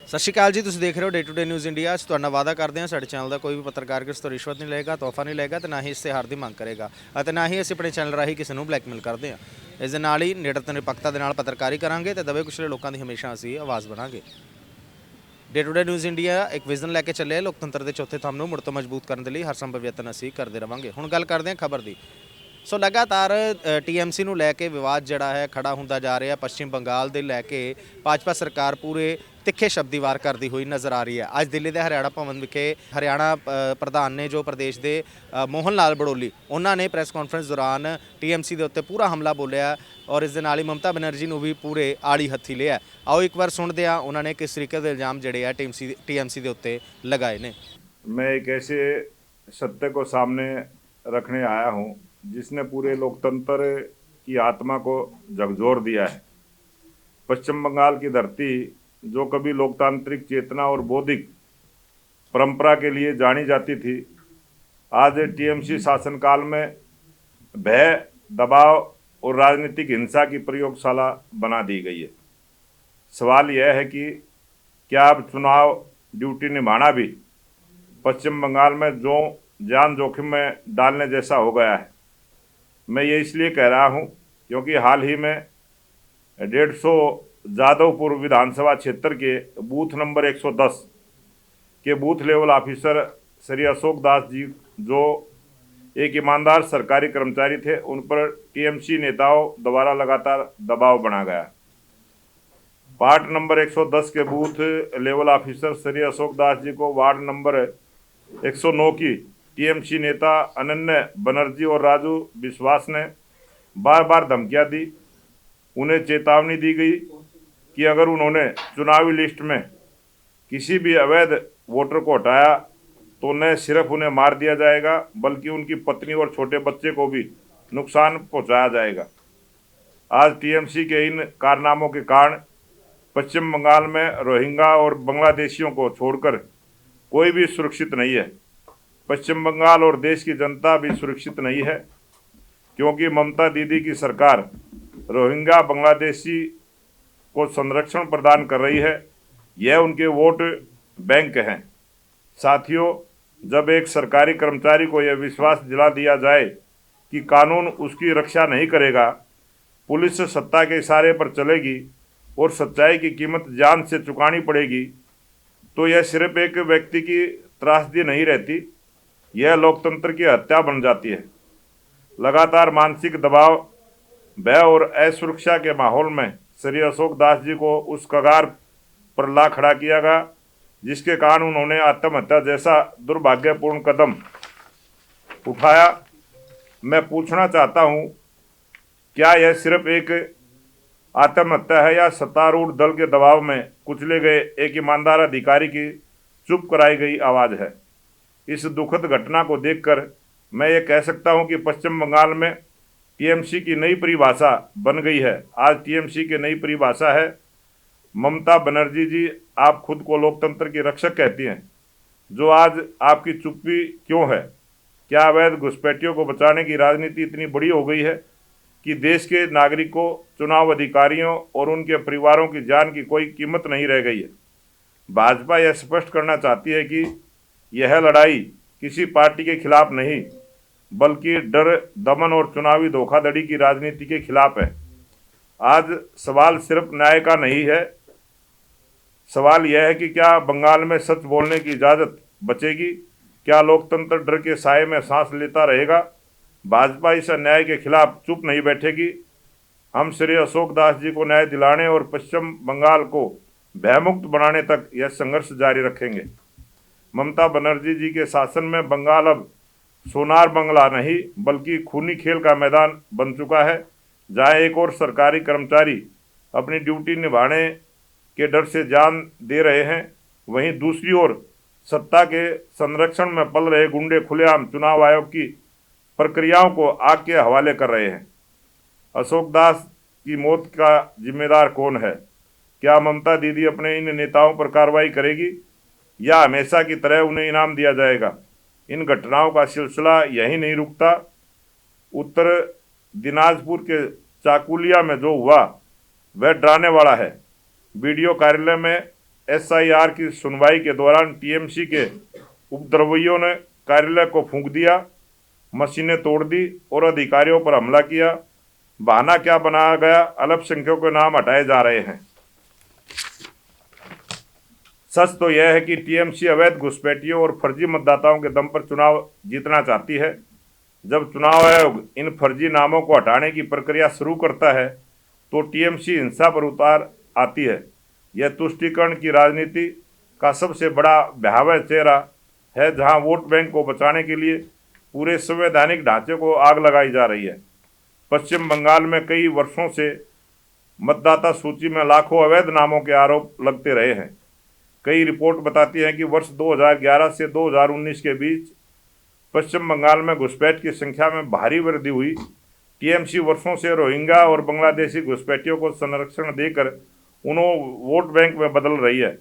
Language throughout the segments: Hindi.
ਸਤਿ ਸ਼੍ਰੀ ਅਕਾਲ ਜੀ। ਤੁਸੀਂ ਦੇਖ ਰਹੇ ਹੋ day to day news India. ਅੱਜ ਤੁਹਾਡਾ ਵਾਅਦਾ ਕਰਦੇ ਹਾਂ ਸਾਡੇ ਚੈਨਲ ਦਾ ਕੋਈ ਵੀ ਪੱਤਰਕਾਰ ਕਿਸ ਤੋਂ ਰਿਸ਼ਵਤ ਨਹੀਂ ਲਏਗਾ, ਤੋਹਫਾ ਨਹੀਂ ਲਏਗਾ ਤੇ ਨਾ ਹੀ ਇਸ਼ਤਿਹਾਰ ਦੀ ਮੰਗ ਕਰੇਗਾ ਅਤੇ ਨਾ ਹੀ ਅਸੀਂ ਆਪਣੇ ਚੈਨਲ ਰਾਹੀਂ ਕਿਸੇ ਨੂੰ ਬਲੈਕਮੇਲ ਕਰਦੇ ਹਾਂ। ਇਸ ਦੇ ਨਾਲ ਹੀ ਨਿਡਰ ਤੇ ਨਿਰਪੱਖਤਾ ਦੇ ਨਾਲ ਪੱਤਰਕਾਰੀ ਕਰਾਂਗੇ ਤੇ ਦਬੇ ਕੁਚਲੇ ਲੋਕਾਂ ਦੀ ਹਮੇਸ਼ਾ ਅਸੀਂ ਆਵਾਜ਼ ਬਣਾਂਗੇ। Day to day news India ਇੱਕ ਵਿਜ਼ਨ ਲੈ ਕੇ ਚੱਲੇ ਲੋਕਤੰਤਰ ਦੇ ਚੌਥੇ ਥੰਮ ਨੂੰ ਮੁੜ ਤੋਂ ਮਜ਼ਬੂਤ ਕਰਨ ਦੇ ਲਈ ਹਰ ਸੰਭਵ ਯਤਨ ਅਸੀਂ ਕਰਦੇ ਰਵਾਂਗੇ। ਹੁਣ ਗੱਲ ਕਰਦੇ ਹਾਂ ਖਬਰ ਦੀ। ਸੋ ਲਗਾਤਾਰ TMC ਨੂੰ ਲੈ ਕੇ ਵਿਵਾਦ ਜਿਹੜਾ ਹੈ ਖੜਾ ਹੁੰਦਾ ਜਾ ਰਿਹਾ। ਪੱਛਮੀ ਬੰਗਾਲ ਦੇ ਲੈ ਕੇ ਭਾਜਪਾ ਸਰਕਾਰ ਪੂਰੇ ਤਿੱਖੇ ਸ਼ਬਦੀ ਵਾਰ ਕਰਦੀ ਹੋਈ ਨਜ਼ਰ ਆ ਰਹੀ ਹੈ। ਅੱਜ ਦਿੱਲੀ ਦੇ ਹਰਿਆਣਾ ਭਵਨ ਵਿਖੇ ਹਰਿਆਣਾ ਪ੍ਰਧਾਨ ਨੇ ਜੋ ਪ੍ਰਦੇਸ਼ ਦੇ ਮੋਹਨ ਲਾਲ ਬੜੋਲੀ, ਉਹਨਾਂ ਨੇ ਪ੍ਰੈਸ ਕਾਨਫਰੰਸ ਦੌਰਾਨ TMC ਦੇ ਉੱਤੇ ਪੂਰਾ ਹਮਲਾ ਬੋਲਿਆ ਔਰ ਇਸ ਦੇ ਨਾਲ ਹੀ ਮਮਤਾ ਬੈਨਰਜੀ ਨੂੰ ਵੀ ਪੂਰੇ ਆੜੀ ਹੱਥੀ ਲਿਆ। ਆਓ ਇੱਕ ਵਾਰ ਸੁਣਦੇ ਹਾਂ ਉਹਨਾਂ ਨੇ ਕਿਸ ਤਰੀਕੇ ਦੇ ਇਲਜ਼ਾਮ ਜਿਹੜੇ ਆ TMC ਦੇ ਉੱਤੇ ਲਗਾਏ ਨੇ। मैं एक ऐसे सत्य को सामने रखने आया हूं जिसने पूरे लोकतंत्र की आत्मा को झकझोर दिया है। पश्चिम बंगाल की धरती जो कभी लोकतांत्रिक चेतना और बौद्धिक परंपरा के लिए जानी जाती थी, आज TMC शासनकाल में भय, दबाव और राजनीतिक हिंसा की प्रयोगशाला बना दी गई है। सवाल यह है कि क्या अब चुनाव ड्यूटी निभाना भी पश्चिम बंगाल में जो जान जोखिम में डालने जैसा हो गया है। मैं ये इसलिए कह रहा हूँ क्योंकि हाल ही में 150 जादवपुर विधानसभा क्षेत्र के बूथ नंबर 110 के booth level officer Shri Ashok Das ji, जो एक ईमानदार सरकारी कर्मचारी थे, उन पर TMC नेताओं द्वारा लगातार दबाव बना गया। वार्ड नंबर 110 के booth level officer Shri Ashok Das ji को वार्ड नंबर 109 की TMC नेता अनन्य बनर्जी और राजू विश्वास ने बार बार धमकियां दी। उन्हें चेतावनी दी गई कि अगर उन्होंने चुनावी लिस्ट में किसी भी अवैध वोटर को हटाया तो न सिर्फ उन्हें मार दिया जाएगा बल्कि उनकी पत्नी और छोटे बच्चे को भी नुकसान पहुंचाया जाएगा। आज TMC के इन कारनामों के कारण पश्चिम बंगाल में रोहिंग्या और बांग्लादेशियों को छोड़कर कोई भी सुरक्षित नहीं है। पश्चिम बंगाल और देश की जनता भी सुरक्षित नहीं है क्योंकि ममता दीदी की सरकार रोहिंग्या बांग्लादेशी को संरक्षण प्रदान कर रही है। यह उनके वोट बैंक हैं। साथियों, जब एक सरकारी कर्मचारी को यह विश्वास दिला दिया जाए कि कानून उसकी रक्षा नहीं करेगा, पुलिस सत्ता के इशारे पर चलेगी और सच्चाई की कीमत जान से चुकानी पड़ेगी, तो यह सिर्फ एक व्यक्ति की त्रासदी नहीं रहती, यह लोकतंत्र की हत्या बन जाती है। लगातार मानसिक दबाव, भय और असुरक्षा के माहौल में श्री अशोक दास जी को उस कगार पर ला खड़ा किया गया जिसके कारण उन्होंने आत्महत्या जैसा दुर्भाग्यपूर्ण कदम उठाया। मैं पूछना चाहता हूं, क्या यह सिर्फ एक आत्महत्या है या सत्तारूढ़ दल के दबाव में कुचले गए एक ईमानदार अधिकारी की चुप कराई गई आवाज़ है? इस दुखद घटना को देखकर मैं ये कह सकता हूं कि पश्चिम बंगाल में TMC की नई परिभाषा बन गई है। आज TMC की नई परिभाषा है, ममता बनर्जी जी, आप खुद को लोकतंत्र की रक्षक कहती हैं, जो आज आपकी चुप्पी क्यों है? क्या अवैध घुसपैठियों को बचाने की राजनीति इतनी बड़ी हो गई है कि देश के नागरिकों, चुनाव अधिकारियों और उनके परिवारों की जान की कोई कीमत नहीं रह गई है? भाजपा यह स्पष्ट करना चाहती है कि यह लड़ाई किसी पार्टी के खिलाफ नहीं बल्कि डर, दमन और चुनावी धोखाधड़ी की राजनीति के खिलाफ है। आज सवाल सिर्फ न्याय का नहीं है, सवाल यह है कि क्या बंगाल में सच बोलने की इजाज़त बचेगी? क्या लोकतंत्र डर के साए में सांस लेता रहेगा? भाजपा इस अन्याय के खिलाफ चुप नहीं बैठेगी। हम श्री अशोक दास जी को न्याय दिलाने और पश्चिम बंगाल को भयमुक्त बनाने तक यह संघर्ष जारी रखेंगे। ममता बनर्जी जी के शासन में बंगाल अब सोनार बंगला नहीं बल्कि खूनी खेल का मैदान बन चुका है, जहां एक और सरकारी कर्मचारी अपनी ड्यूटी निभाने के डर से जान दे रहे हैं, वहीं दूसरी ओर सत्ता के संरक्षण में पल रहे गुंडे खुलेआम चुनाव आयोग की प्रक्रियाओं को आग के हवाले कर रहे हैं। अशोक दास की मौत का जिम्मेदार कौन है? क्या ममता दीदी अपने इन नेताओं पर कार्रवाई करेगी या हमेशा की तरह उन्हें इनाम दिया जाएगा? इन घटनाओं का सिलसिला यहीं नहीं रुकता। उत्तर दिनाजपुर के चाकुलिया में जो हुआ वह डराने वाला है। बीडीओ कार्यालय में एसआईआर की सुनवाई के दौरान टीएमसी के उपद्रवियों ने कार्यालय को फूंक दिया, मशीनें तोड़ दी और अधिकारियों पर हमला किया। बहाना क्या बनाया गया? अल्पसंख्यकों के नाम हटाए जा रहे हैं। सच तो यह है कि टीएमसी अवैध घुसपैठियों और फर्जी मतदाताओं के दम पर चुनाव जीतना चाहती है। जब चुनाव आयोग इन फर्जी नामों को हटाने की प्रक्रिया शुरू करता है तो टीएमसी हिंसा पर उतार आती है। यह तुष्टीकरण की राजनीति का सबसे बड़ा भयावह चेहरा है, जहां वोट बैंक को बचाने के लिए पूरे संवैधानिक ढांचे को आग लगाई जा रही है। पश्चिम बंगाल में कई वर्षों से मतदाता सूची में लाखों अवैध नामों के आरोप लगते रहे हैं। कई रिपोर्ट बताती हैं कि वर्ष 2011 से 2019 के बीच पश्चिम बंगाल में घुसपैठ की संख्या में भारी वृद्धि हुई। टीएमसी वर्षों से रोहिंग्या और बांग्लादेशी घुसपैठियों को संरक्षण देकर उन्हें वोट बैंक में बदल रही है।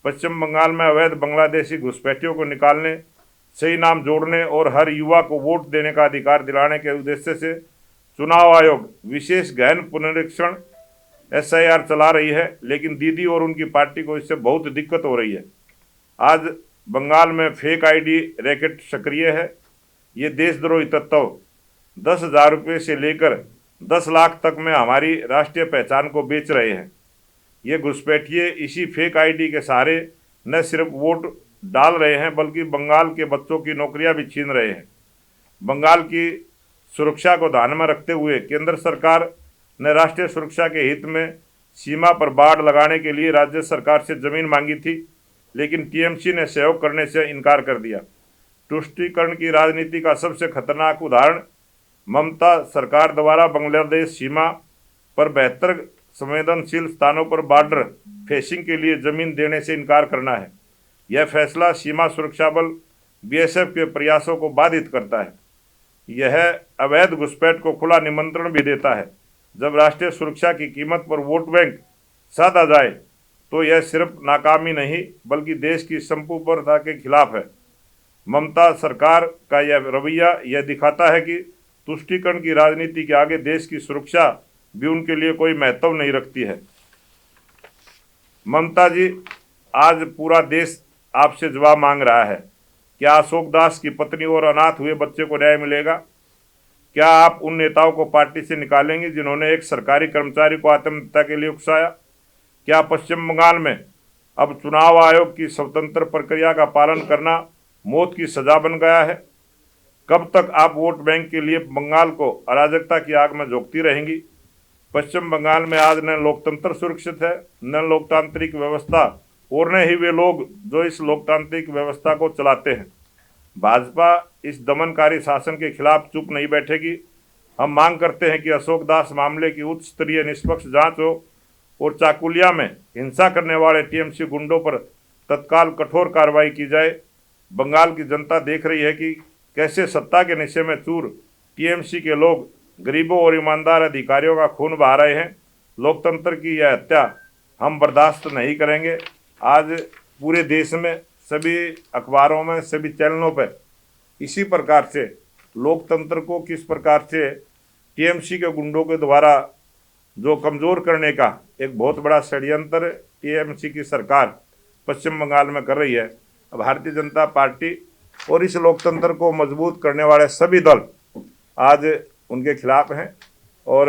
पश्चिम बंगाल में अवैध बांग्लादेशी घुसपैठियों को निकालने, सही नाम जोड़ने और हर युवा को वोट देने का अधिकार दिलाने के उद्देश्य से चुनाव आयोग विशेष गहन पुनरीक्षण एसआईआर चला रही है, लेकिन दीदी और उनकी पार्टी को इससे बहुत दिक्कत हो रही है। आज बंगाल में फेक आईडी रैकेट सक्रिय है। ये देशद्रोही तत्व 10,000 रुपये से लेकर 10 लाख तक में हमारी राष्ट्रीय पहचान को बेच रहे हैं। ये घुसपैठिए इसी फेक आईडी के सहारे न सिर्फ वोट डाल रहे हैं बल्कि बंगाल के बच्चों की नौकरियां भी छीन रहे हैं। बंगाल की सुरक्षा को ध्यान में रखते हुए केंद्र सरकार ने राष्ट्रीय सुरक्षा के हित में सीमा पर बाड़ लगाने के लिए राज्य सरकार से जमीन मांगी थी, लेकिन टीएमसी ने सहयोग करने से इनकार कर दिया। तुष्टीकरण की राजनीति का सबसे खतरनाक उदाहरण ममता सरकार द्वारा बांग्लादेश सीमा पर 72 संवेदनशील स्थानों पर बॉर्डर फेंसिंग के लिए जमीन देने से इनकार करना है। यह फैसला सीमा सुरक्षा बल बीएसएफ के प्रयासों को बाधित करता है। यह अवैध घुसपैठ को खुला निमंत्रण भी देता है। जब राष्ट्रीय सुरक्षा की कीमत पर वोट बैंक साधा जाए तो यह सिर्फ नाकामी नहीं बल्कि देश की संपूर्णता के खिलाफ है। ममता सरकार का यह रवैया यह दिखाता है कि तुष्टीकरण की राजनीति के आगे देश की सुरक्षा भी उनके लिए कोई महत्व नहीं रखती है। ममता जी, आज पूरा देश आपसे जवाब मांग रहा है। क्या अशोक दास की पत्नी और अनाथ हुए बच्चे को न्याय मिलेगा? क्या आप उन नेताओं को पार्टी से निकालेंगे जिन्होंने एक सरकारी कर्मचारी को आत्महत्या के लिए उकसाया? क्या पश्चिम बंगाल में अब चुनाव आयोग की स्वतंत्र प्रक्रिया का पालन करना मौत की सजा बन गया है? कब तक आप वोट बैंक के लिए बंगाल को अराजकता की आग में झोंकती रहेंगी? पश्चिम बंगाल में आज न लोकतंत्र सुरक्षित है, न लोकतांत्रिक व्यवस्था और न ही वे लोग जो इस लोकतांत्रिक व्यवस्था को चलाते हैं। भाजपा इस दमनकारी शासन के खिलाफ चुप नहीं बैठेगी। हम मांग करते हैं कि अशोक दास मामले की उच्च स्तरीय निष्पक्ष जांच हो और चाकुलिया में हिंसा करने वाले टीएमसी गुंडों पर तत्काल कठोर कार्रवाई की जाए। बंगाल की जनता देख रही है कि कैसे सत्ता के नशे में चूर टीएमसी के लोग गरीबों और ईमानदार अधिकारियों का खून बहा रहे हैं। लोकतंत्र की यह हत्या हम बर्दाश्त नहीं करेंगे। आज पूरे देश में सभी अखबारों में, सभी चैनलों पर इसी प्रकार से लोकतंत्र को किस प्रकार से टीएमसी के गुंडों के द्वारा जो कमज़ोर करने का एक बहुत बड़ा षड्यंत्र टीएमसी की सरकार पश्चिम बंगाल में कर रही है। भारतीय जनता पार्टी और इस लोकतंत्र को मजबूत करने वाले सभी दल आज उनके खिलाफ हैं। और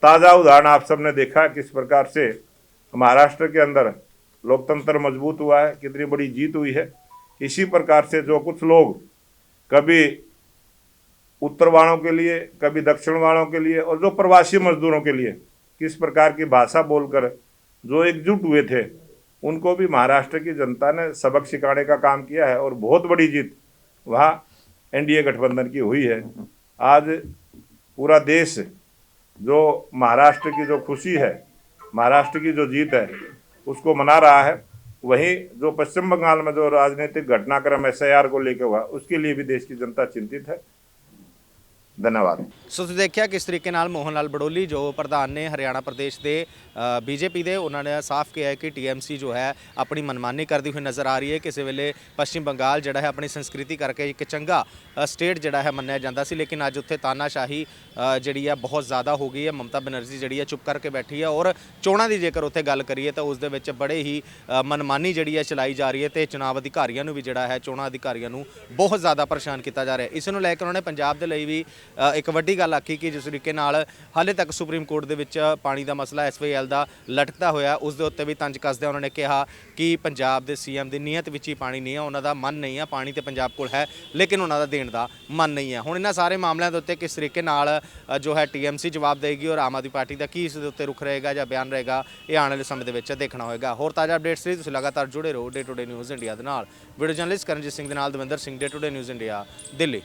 ताज़ा उदाहरण आप सबने देखा किस प्रकार से महाराष्ट्र के अंदर लोकतंत्र मजबूत हुआ है, कितनी बड़ी जीत हुई है। इसी प्रकार से जो कुछ लोग कभी उत्तर वालों के लिए, कभी दक्षिण वालों के लिए और जो प्रवासी मजदूरों के लिए किस प्रकार की भाषा बोलकर जो एकजुट हुए थे, उनको भी महाराष्ट्र की जनता ने सबक सिखाने का काम किया है और बहुत बड़ी जीत वहाँ एनडीए गठबंधन की हुई है। आज पूरा देश जो महाराष्ट्र की जो खुशी है, महाराष्ट्र की जो जीत है, उसको मना रहा है। वहीं जो पश्चिम बंगाल में जो राजनीतिक घटनाक्रम एसआईआर को लेकर हुआ, उसके लिए भी देश की जनता चिंतित है। धन्यवाद। ਸੋ ਤੁਸੀਂ ਦੇਖਿਆ ਕਿਸ ਤਰੀਕੇ ਨਾਲ ਮੋਹਨ ਲਾਲ ਬੜੋਲੀ ਜੋ ਪ੍ਰਧਾਨ ਨੇ ਹਰਿਆਣਾ ਪ੍ਰਦੇਸ਼ ਦੇ ਬੀਜੇਪੀ ਦੇ, ਉਹਨਾਂ ਨੇ ਸਾਫ਼ ਕਿਹਾ ਹੈ ਕਿ ਟੀਐਮਸੀ ਜੋ ਹੈ ਆਪਣੀ ਮਨਮਾਨੀ ਕਰਦੀ ਹੋਈ ਨਜ਼ਰ ਆ ਰਹੀ ਹੈ। ਕਿਸੇ ਵੇਲੇ ਪੱਛਮੀ ਬੰਗਾਲ ਜਿਹੜਾ ਹੈ ਆਪਣੀ ਸੰਸਕ੍ਰਿਤੀ ਕਰਕੇ ਇੱਕ ਚੰਗਾ ਸਟੇਟ ਜਿਹੜਾ ਹੈ ਮੰਨਿਆ ਜਾਂਦਾ ਸੀ, ਲੇਕਿਨ ਅੱਜ ਉੱਥੇ ਤਾਨਾਸ਼ਾਹੀ ਜਿਹੜੀ ਹੈ ਬਹੁਤ ਜ਼ਿਆਦਾ ਹੋ ਗਈ ਹੈ। ਮਮਤਾ ਬੈਨਰਜੀ ਜਿਹੜੀ ਹੈ ਚੁੱਪ ਕਰਕੇ ਬੈਠੀ ਹੈ ਔਰ ਚੋਣਾਂ ਦੀ ਜੇਕਰ ਉੱਥੇ ਗੱਲ ਕਰੀਏ ਤਾਂ ਉਸ ਦੇ ਵਿੱਚ ਬੜੇ ਹੀ ਮਨਮਾਨੀ ਜਿਹੜੀ ਹੈ ਚਲਾਈ ਜਾ ਰਹੀ ਹੈ ਤੇ ਚੁਣਾਵ ਅਧਿਕਾਰੀਆਂ ਨੂੰ ਵੀ ਜਿਹੜਾ ਹੈ, ਚੋਣਾਂ ਅਧਿਕਾਰੀਆਂ ਨੂੰ ਬਹੁਤ ਜ਼ਿਆਦਾ ਪਰੇਸ਼ਾਨ ਕੀਤਾ ਜਾ ਰਿਹਾ ਹੈ। ਇਸ ਨੂੰ ਲੈ ਕੇ ਉਹਨਾਂ ਨੇ ਪੰਜਾਬ ਦੇ ਲਈ ਵੀ ਇੱਕ ਵੱਡੀ ਗੱਲ ਆਖੀ ਕਿ ਜਿਸ ਤਰੀਕੇ ਨਾਲ ਹਾਲੇ ਤੱਕ ਸੁਪਰੀਮ ਕੋਰਟ ਦੇ ਵਿੱਚ ਪਾਣੀ ਦਾ ਮਸਲਾ ਐਸਵਾਈਐਲ ਦਾ ਲਟਕਦਾ ਹੋਇਆ, ਉਸ ਦੇ ਉੱਤੇ ਵੀ ਤੰਜ ਕੱਸਦਿਆਂ ਉਹਨਾਂ ਨੇ ਕਿਹਾ ਕਿ ਪੰਜਾਬ ਦੇ ਸੀਐਮ ਦੀ ਨੀਅਤ ਵਿੱਚ ਹੀ ਪਾਣੀ ਨਹੀਂ ਹੈ, ਉਹਨਾਂ ਦਾ ਮਨ ਨਹੀਂ ਹੈ, ਪਾਣੀ ਤੇ ਪੰਜਾਬ ਕੋਲ ਹੈ ਲੇਕਿਨ ਉਹਨਾਂ ਦਾ ਦੇਣ ਦਾ ਮਨ ਨਹੀਂ ਹੈ। ਹੁਣ ਇਹਨਾਂ ਸਾਰੇ ਮਾਮਲਿਆਂ ਦੇ ਉੱਤੇ ਕਿਸ ਤਰੀਕੇ ਨਾਲ ਜੋ ਹੈ ਟੀਐਮਸੀ ਜਵਾਬ ਦੇਗੀ ਔਰ ਆਮ ਆਦਮੀ ਪਾਰਟੀ ਦਾ ਕੀ ਇਸ ਦੇ ਉੱਤੇ ਰੁਖ ਰਹੇਗਾ ਜਾਂ ਬਿਆਨ ਰਹੇਗਾ, ਇਹ ਆਉਣ ਵਾਲੇ ਸਮੇਂ ਦੇ ਵਿੱਚ ਦੇਖਣਾ ਹੋਏਗਾ। ਹੋਰ ਤਾਜ਼ਾ ਅਪਡੇਟਸ ਲਈ ਤੁਸੀਂ ਲਗਾਤਾਰ ਜੁੜੇ ਰਹੋ day to day news India ਦੇ ਨਾਲ। ਵੀਡੀਓ ਜਰਨਲਿਸਟ ਕਰਨਜੀਤ ਸਿੰਘ ਦੇ ਨਾਲ Davinder Singh, day to day news India, Delhi.